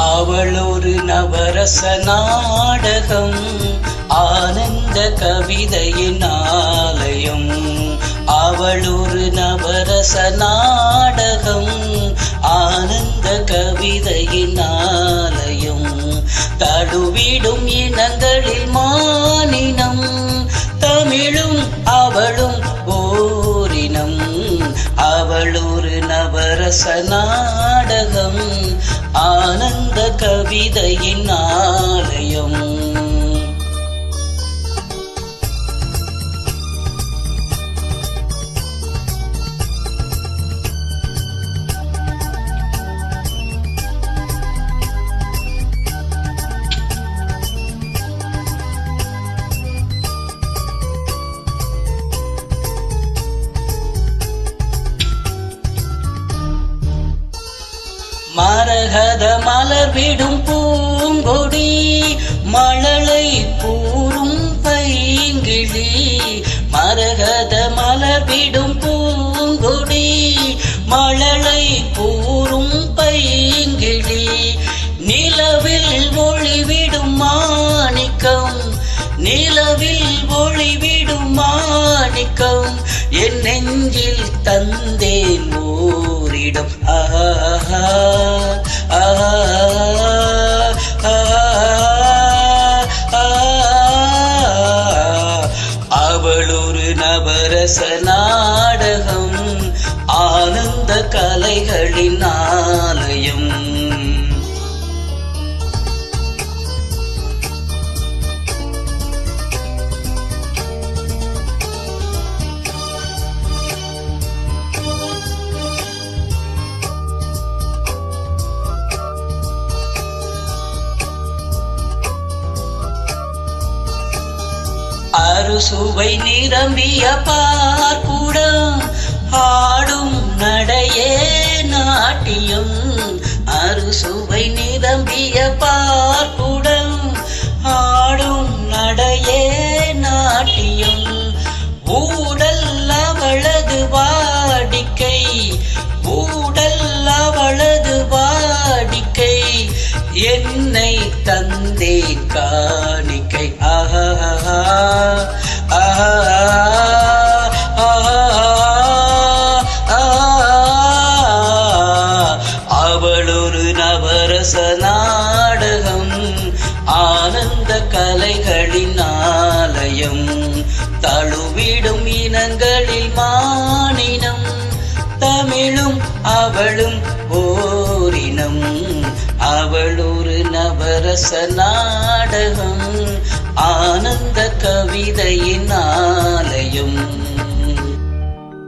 அவள் ஒரு நவரச நாடகம், ஆனந்த கவிதையின் ஆலயம். அவள் ஒரு நவரச நாடகம், ஆனந்த கவிதையின் ஆலயம். தழுவிடும் இனங்களில் மானினம், தமிழும் அவளும் ஓரினம். அவள் ஒரு நவரச நாடகம், ஆனந்த கவிதையின் ஆலயம். மரகத மலர்விடும் பூங்கொடி, மழலை கூறும் பைங்கிளி. மரகத மலர்விடும் பூங்கொடி, மழலை கூறும் பைங்கிளி. நிலவில் ஒளிவிடும் மாணிக்கம், நிலவில் ஒளிவிடும் மாணிக்கம். என் நெஞ்சில் தந்தேன் ஓரிடம். அவள் ஒரு நவரச நாடகம், ஆனந்த கலைகளின் ஆலயம். அறுசுவை நிரம்பிய பார்க்குடம், ஆடும் நடையே நாட்டியம். அறுசுவை நிரம்பிய பார்க்குடம், ஆடும் நடையே நாட்டியம். ஊடல் அவளது வாடிக்கை, ஊடல் அவளது வாடிக்கை. என்னை தந்தேன் காணிக்கை. அவள் ஒரு நவரச நாடகம், ஆனந்த கலைகளின் ஆலயம். தழுவிடும் இனங்களில் மானினம், தமிழும் அவளும் ஓரினம். அவள் ஒரு நவரச நாடகம், ஆனந்த கவிதையின் ஆலயம்.